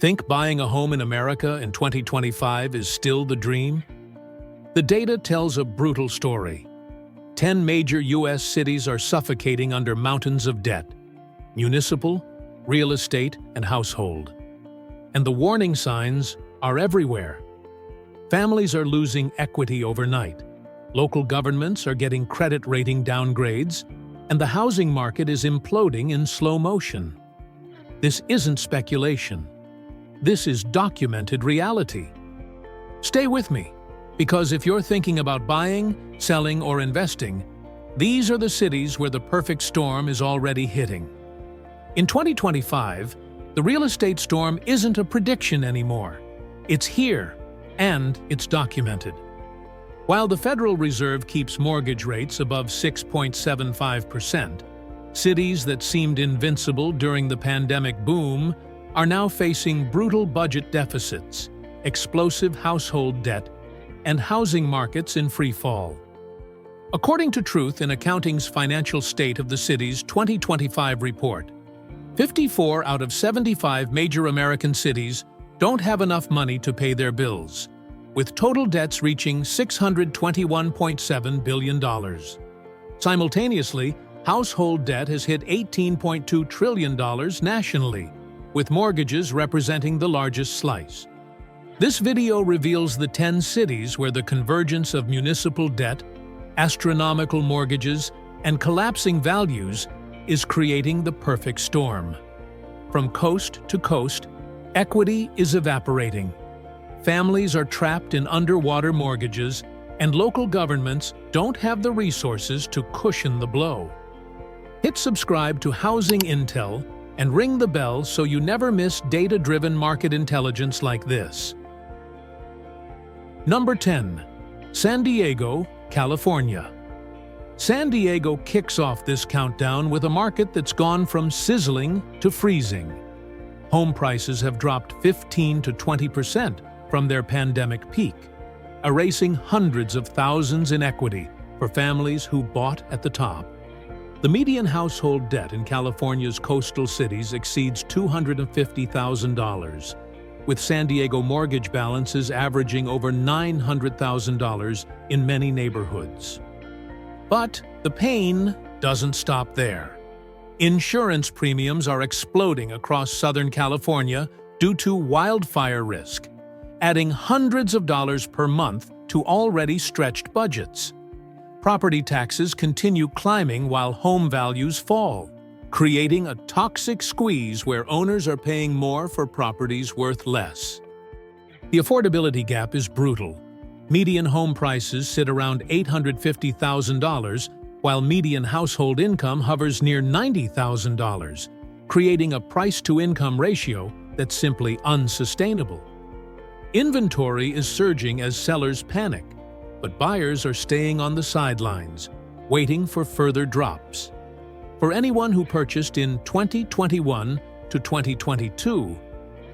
Think buying a home in America in 2025 is still the dream? The data tells a brutal story. 10 major U.S. cities are suffocating under mountains of debt: municipal, real estate, and household. And the warning signs are everywhere. Families are losing equity overnight. Local governments are getting credit rating downgrades, and the housing market is imploding in slow motion. This isn't speculation. This is documented reality. Stay with me, because if you're thinking about buying, selling, or investing, these are the cities where the perfect storm is already hitting. In 2025, the real estate storm isn't a prediction anymore. It's here, and it's documented. While the Federal Reserve keeps mortgage rates above 6.75%, cities that seemed invincible during the pandemic boom are now facing brutal budget deficits, explosive household debt, and housing markets in free fall. According to Truth in Accounting's Financial State of the Cities 2025 report, 54 out of 75 major American cities don't have enough money to pay their bills, with total debts reaching $621.7 billion. Simultaneously, household debt has hit $18.2 trillion nationally, with mortgages representing the largest slice. This video reveals the 10 cities where the convergence of municipal debt, astronomical mortgages, and collapsing values is creating the perfect storm. From coast to coast, equity is evaporating. Families are trapped in underwater mortgages, and local governments don't have the resources to cushion the blow. Hit subscribe to Housing Intel and ring the bell so you never miss data-driven market intelligence like this. Number 10. San Diego, California. San Diego kicks off this countdown with a market that's gone from sizzling to freezing. Home prices have dropped 15 to 20% from their pandemic peak, erasing hundreds of thousands in equity for families who bought at the top. The median household debt in California's coastal cities exceeds $250,000, with San Diego mortgage balances averaging over $900,000 in many neighborhoods. But the pain doesn't stop there. Insurance premiums are exploding across Southern California due to wildfire risk, adding hundreds of dollars per month to already stretched budgets. Property taxes continue climbing while home values fall, creating a toxic squeeze where owners are paying more for properties worth less. The affordability gap is brutal. Median home prices sit around $850,000, while median household income hovers near $90,000, creating a price-to-income ratio that's simply unsustainable. Inventory is surging as sellers panic, but buyers are staying on the sidelines, waiting for further drops. For anyone who purchased in 2021 to 2022,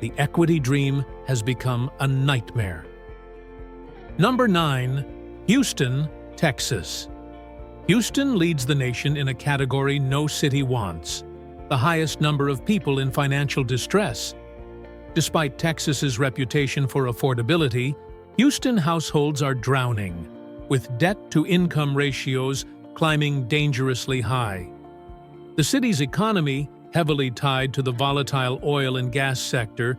the equity dream has become a nightmare. Number 9. Houston, Texas. Houston leads the nation in a category no city wants, the highest number of people in financial distress. Despite Texas's reputation for affordability, Houston households are drowning, with debt-to-income ratios climbing dangerously high. The city's economy, heavily tied to the volatile oil and gas sector,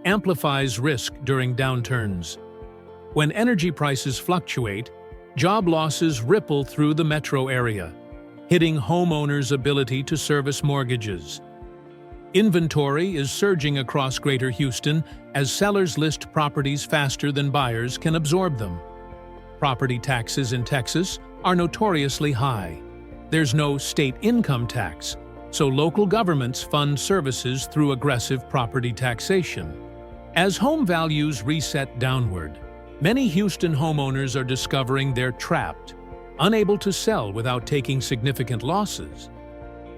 amplifies risk during downturns. When energy prices fluctuate, job losses ripple through the metro area, hitting homeowners' ability to service mortgages. Inventory is surging across Greater Houston as sellers list properties faster than buyers can absorb them. Property taxes in Texas are notoriously high. There's no state income tax, so local governments fund services through aggressive property taxation. As home values reset downward, many Houston homeowners are discovering they're trapped, unable to sell without taking significant losses.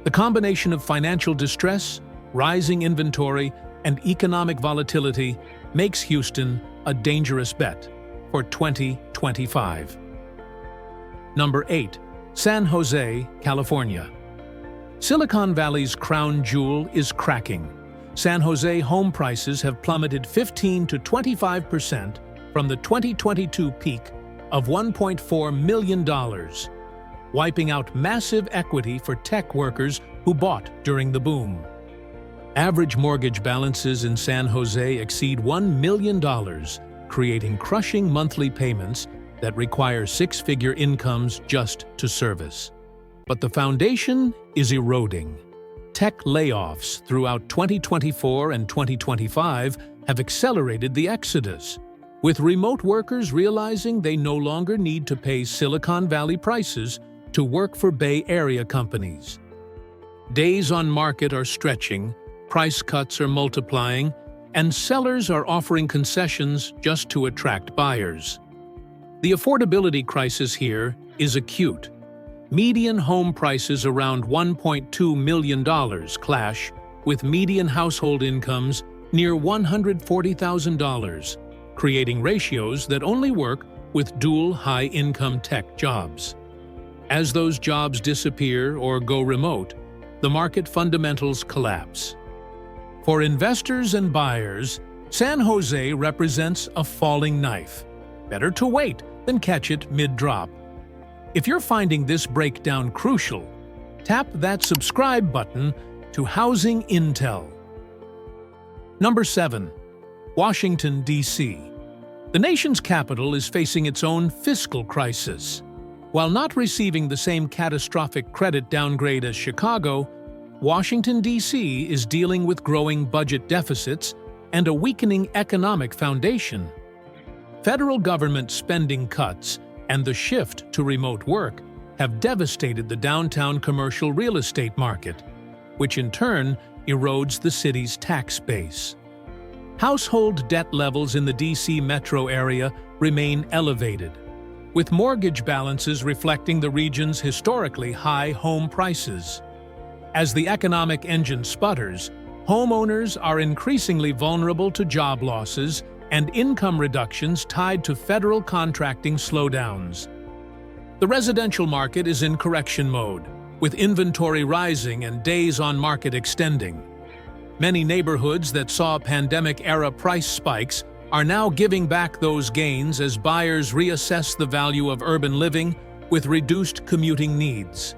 The combination of financial distress, rising inventory, and economic volatility makes Houston a dangerous bet for 2025. Number 8. San Jose, California. Silicon Valley's crown jewel is cracking, San Jose home prices have plummeted 15 to 25% from the 2022 peak of $1.4 million, wiping out massive equity for tech workers who bought during the boom. Average mortgage balances in San Jose exceed $1 million, creating crushing monthly payments that require six-figure incomes just to service. But the foundation is eroding. Tech layoffs throughout 2024 and 2025 have accelerated the exodus, with remote workers realizing they no longer need to pay Silicon Valley prices to work for Bay Area companies. Days on market are stretching, price cuts are multiplying, and sellers are offering concessions just to attract buyers. The affordability crisis here is acute. Median home prices around $1.2 million clash with median household incomes near $140,000, creating ratios that only work with dual high-income tech jobs. As those jobs disappear or go remote, the market fundamentals collapse. For investors and buyers, San Jose represents a falling knife. Better to wait than catch it mid-drop. If you're finding this breakdown crucial, tap that subscribe button to Housing Intel. Number 7. Washington, D.C. The nation's capital is facing its own fiscal crisis. While not receiving the same catastrophic credit downgrade as Chicago, Washington, D.C. is dealing with growing budget deficits and a weakening economic foundation. Federal government spending cuts and the shift to remote work have devastated the downtown commercial real estate market, which in turn erodes the city's tax base. Household debt levels in the D.C. metro area remain elevated, with mortgage balances reflecting the region's historically high home prices. As the economic engine sputters, homeowners are increasingly vulnerable to job losses and income reductions tied to federal contracting slowdowns. The residential market is in correction mode, with inventory rising and days on market extending. Many neighborhoods that saw pandemic-era price spikes are now giving back those gains as buyers reassess the value of urban living with reduced commuting needs.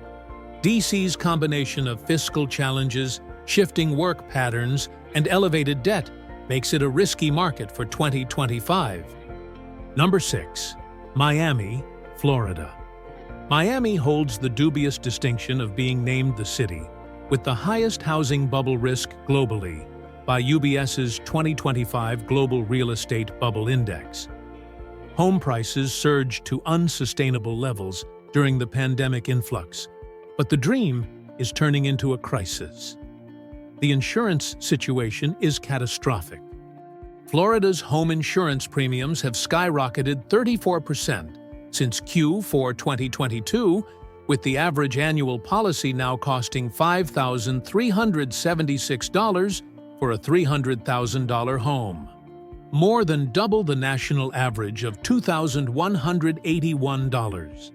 D.C.'s combination of fiscal challenges, shifting work patterns, and elevated debt makes it a risky market for 2025. Number 6. Miami, Florida. Miami holds the dubious distinction of being named the city with the highest housing bubble risk globally by UBS's 2025 Global Real Estate Bubble Index. Home prices surged to unsustainable levels during the pandemic influx, but the dream is turning into a crisis. The insurance situation is catastrophic. Florida's home insurance premiums have skyrocketed 34% since Q4 2022, with the average annual policy now costing $5,376 for a $300,000 home, more than double the national average of $2,181.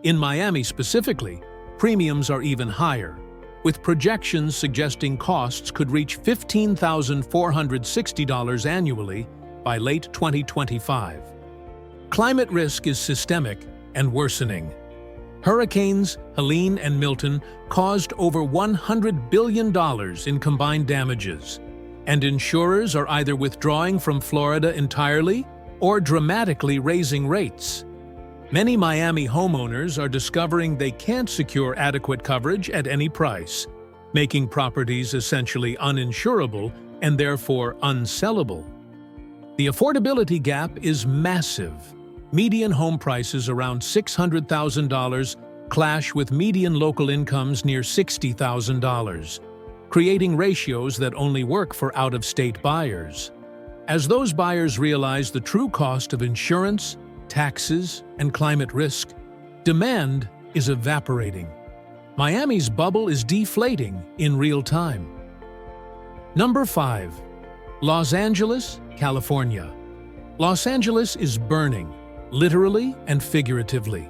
In Miami specifically, premiums are even higher, with projections suggesting costs could reach $15,460 annually by late 2025. Climate risk is systemic and worsening. Hurricanes Helene and Milton caused over $100 billion in combined damages, and insurers are either withdrawing from Florida entirely or dramatically raising rates. Many Miami homeowners are discovering they can't secure adequate coverage at any price, making properties essentially uninsurable and therefore unsellable. The affordability gap is massive. Median home prices around $600,000 clash with median local incomes near $60,000, creating ratios that only work for out-of-state buyers. As those buyers realize the true cost of insurance, taxes, and climate risk, demand is evaporating. Miami's bubble is deflating in real time. Number 5. Los Angeles, California. Los Angeles is burning, literally and figuratively.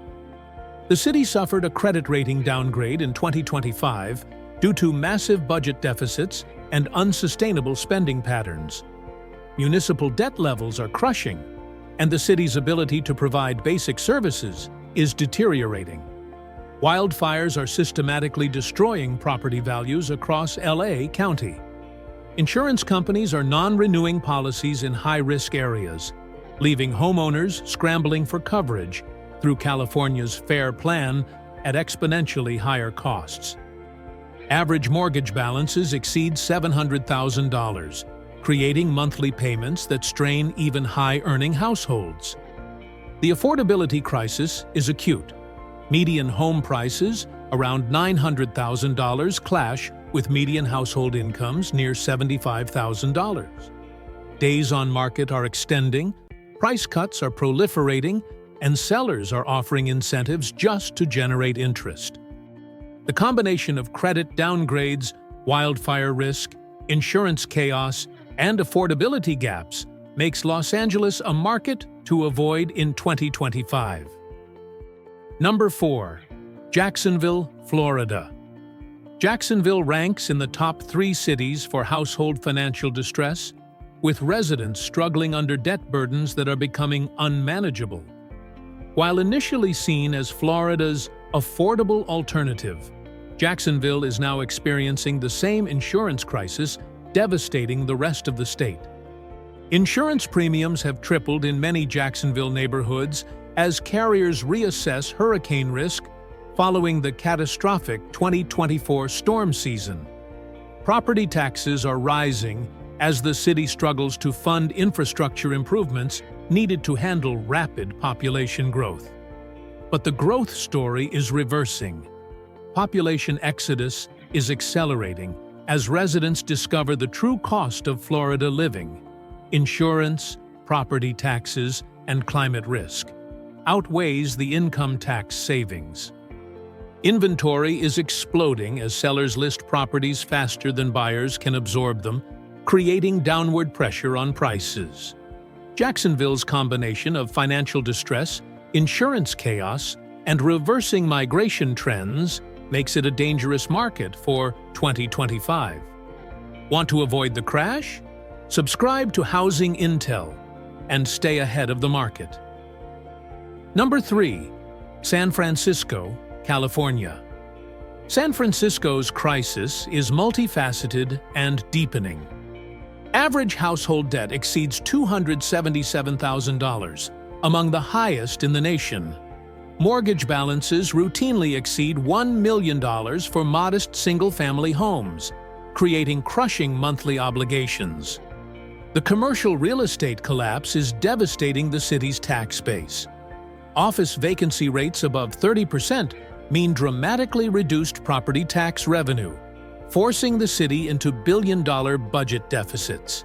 The city suffered a credit rating downgrade in 2025 due to massive budget deficits and unsustainable spending patterns. Municipal debt levels are crushing, and the city's ability to provide basic services is deteriorating. Wildfires are systematically destroying property values across LA County. Insurance companies are non-renewing policies in high-risk areas, leaving homeowners scrambling for coverage through California's FAIR Plan at exponentially higher costs. Average mortgage balances exceed $700,000, creating monthly payments that strain even high-earning households. The affordability crisis is acute. Median home prices, around $900,000, clash with median household incomes near $75,000. Days on market are extending, price cuts are proliferating, and sellers are offering incentives just to generate interest. The combination of credit downgrades, wildfire risk, insurance chaos, and affordability gaps makes Los Angeles a market to avoid in 2025. Number 4. Jacksonville, Florida. Jacksonville ranks in the top 3 cities for household financial distress, with residents struggling under debt burdens that are becoming unmanageable. While initially seen as Florida's affordable alternative, Jacksonville is now experiencing the same insurance crisis devastating the rest of the state. Insurance premiums have tripled in many Jacksonville neighborhoods as carriers reassess hurricane risk following the catastrophic 2024 storm season. Property taxes are rising as the city struggles to fund infrastructure improvements needed to handle rapid population growth. But the growth story is reversing. Population exodus is accelerating as residents discover the true cost of Florida living. Insurance, property taxes, and climate risk outweighs the income tax savings. Inventory is exploding as sellers list properties faster than buyers can absorb them, creating downward pressure on prices. Jacksonville's combination of financial distress, insurance chaos, and reversing migration trends makes it a dangerous market for 2025. Want to avoid the crash? Subscribe to Housing Intel and stay ahead of the market. Number 3. San Francisco, California. San Francisco's crisis is multifaceted and deepening. Average household debt exceeds $277,000, among the highest in the nation. Mortgage balances routinely exceed $1 million for modest single-family homes, creating crushing monthly obligations. The commercial real estate collapse is devastating the city's tax base. Office vacancy rates above 30% mean dramatically reduced property tax revenue, forcing the city into billion-dollar budget deficits.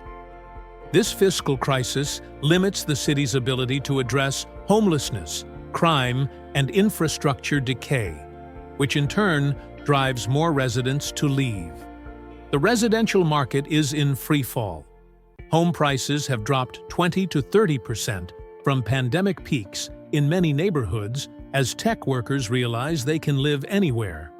This fiscal crisis limits the city's ability to address homelessness, crime, and infrastructure decay, which in turn drives more residents to leave. The residential market is in freefall. Home prices have dropped 20 to 30% from pandemic peaks in many neighborhoods as tech workers realize they can live anywhere.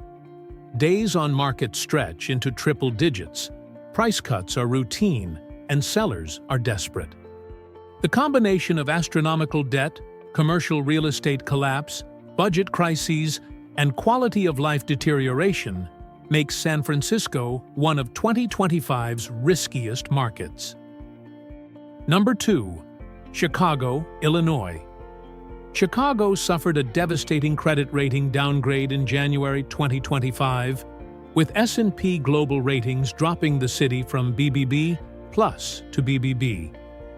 Days on market stretch into triple digits, price cuts are routine, and sellers are desperate. The combination of astronomical debt, commercial real estate collapse, budget crises, and quality of life deterioration makes San Francisco one of 2025's riskiest markets. Number 2. Chicago, Illinois. Chicago suffered a devastating credit rating downgrade in January 2025, with S&P Global Ratings dropping the city from BBB+ to BBB,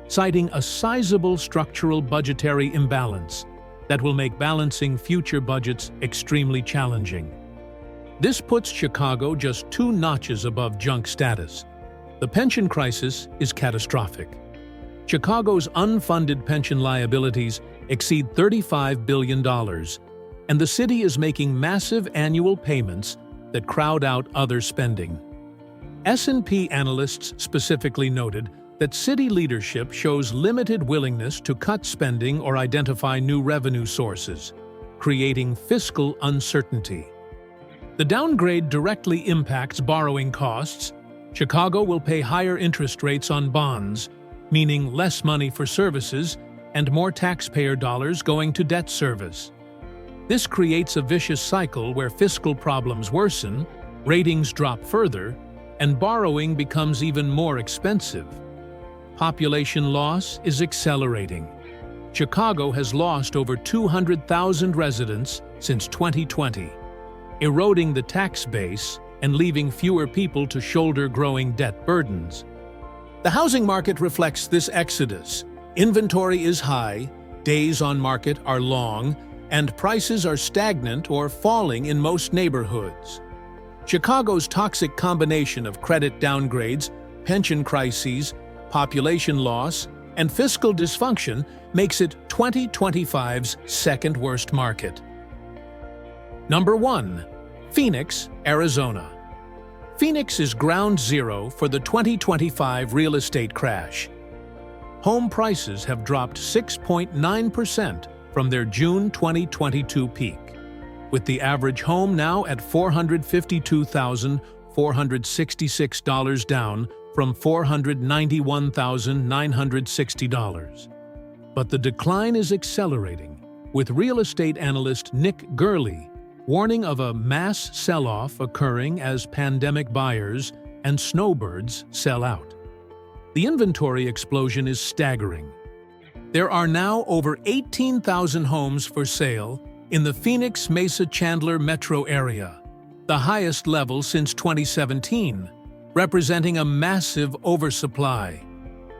citing a sizable structural budgetary imbalance that will make balancing future budgets extremely challenging. This puts Chicago just 2 notches above junk status. The pension crisis is catastrophic. Chicago's unfunded pension liabilities exceed $35 billion, and the city is making massive annual payments that crowd out other spending. S&P analysts specifically noted that city leadership shows limited willingness to cut spending or identify new revenue sources, creating fiscal uncertainty. The downgrade directly impacts borrowing costs, Chicago will pay higher interest rates on bonds, meaning less money for services and more taxpayer dollars going to debt service. This creates a vicious cycle where fiscal problems worsen, ratings drop further, and borrowing becomes even more expensive. Population loss is accelerating. Chicago has lost over 200,000 residents since 2020, eroding the tax base and leaving fewer people to shoulder growing debt burdens. The housing market reflects this exodus. Inventory is high, days on market are long, and prices are stagnant or falling in most neighborhoods. Chicago's toxic combination of credit downgrades, pension crises, population loss, and fiscal dysfunction makes it 2025's second worst market. Number 1. Phoenix, Arizona. Phoenix is ground zero for the 2025 real estate crash. Home prices have dropped 6.9% from their June 2022 peak, with the average home now at $452,466 down from $491,960. But the decline is accelerating, with real estate analyst Nick Gurley warning of a mass sell-off occurring as pandemic buyers and snowbirds sell out. The inventory explosion is staggering. There are now over 18,000 homes for sale in the Phoenix-Mesa-Chandler metro area, the highest level since 2017, representing a massive oversupply.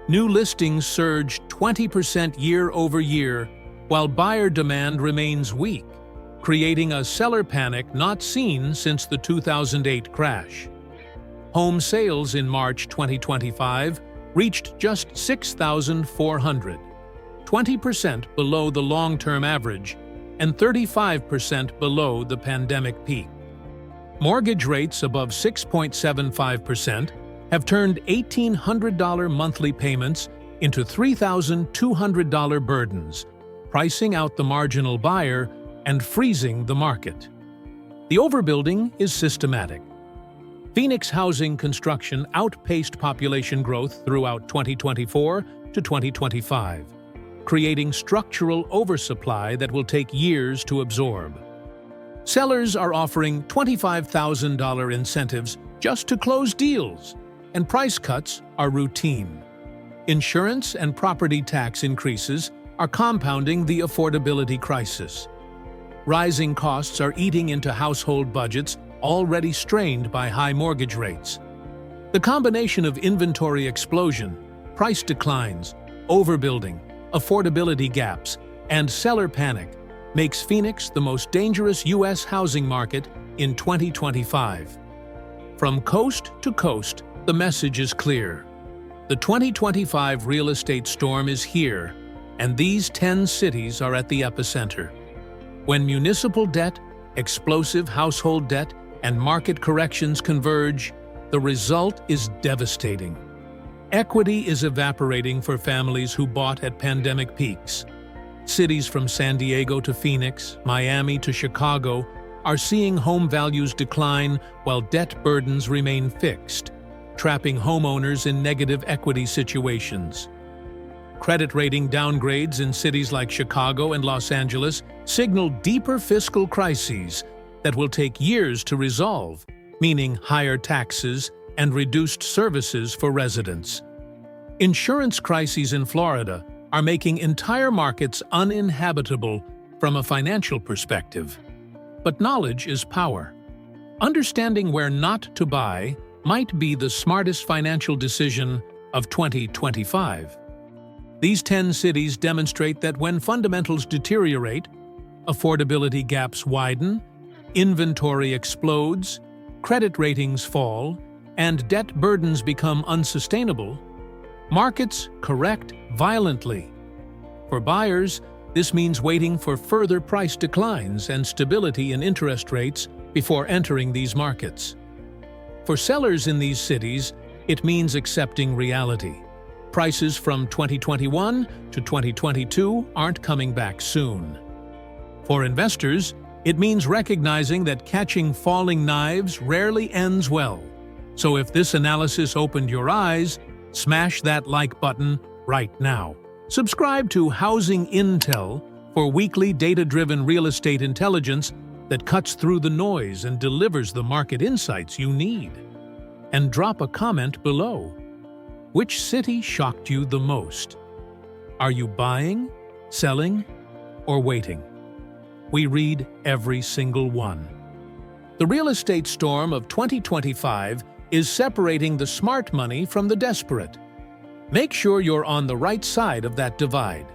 New listings surged 20% year over year, while buyer demand remains weak, creating a seller panic not seen since the 2008 crash. Home sales in March 2025 reached just 6,400, 20% below the long-term average and 35% below the pandemic peak. Mortgage rates above 6.75% have turned $1,800 monthly payments into $3,200 burdens, pricing out the marginal buyer and freezing the market. The overbuilding is systematic. Phoenix housing construction outpaced population growth throughout 2024 to 2025, creating structural oversupply that will take years to absorb. Sellers are offering $25,000 incentives just to close deals, and price cuts are routine. Insurance and property tax increases are compounding the affordability crisis. Rising costs are eating into household budgets already strained by high mortgage rates. The combination of inventory explosion, price declines, overbuilding, affordability gaps, and seller panic makes Phoenix the most dangerous U.S. housing market in 2025. From coast to coast, the message is clear. The 2025 real estate storm is here, and these 10 cities are at the epicenter. When municipal debt, explosive household debt, and market corrections converge, the result is devastating. Equity is evaporating for families who bought at pandemic peaks. Cities from San Diego to Phoenix, Miami to Chicago are seeing home values decline while debt burdens remain fixed, trapping homeowners in negative equity situations. Credit rating downgrades in cities like Chicago and Los Angeles signal deeper fiscal crises that will take years to resolve, meaning higher taxes and reduced services for residents. Insurance crises in Florida are making entire markets uninhabitable from a financial perspective. But knowledge is power. Understanding where not to buy might be the smartest financial decision of 2025. These 10 cities demonstrate that when fundamentals deteriorate, affordability gaps widen, inventory explodes, credit ratings fall, and debt burdens become unsustainable, markets correct violently. For buyers, this means waiting for further price declines and stability in interest rates before entering these markets. For sellers in these cities, it means accepting reality. Prices from 2021 to 2022 aren't coming back soon. For investors, it means recognizing that catching falling knives rarely ends well. So if this analysis opened your eyes, smash that like button right now. Subscribe to Housing Intel for weekly data-driven real estate intelligence that cuts through the noise and delivers the market insights you need. And drop a comment below. Which city shocked you the most? Are you buying, selling, or waiting? We read every single one. The real estate storm of 2025 is separating the smart money from the desperate. Make sure you're on the right side of that divide.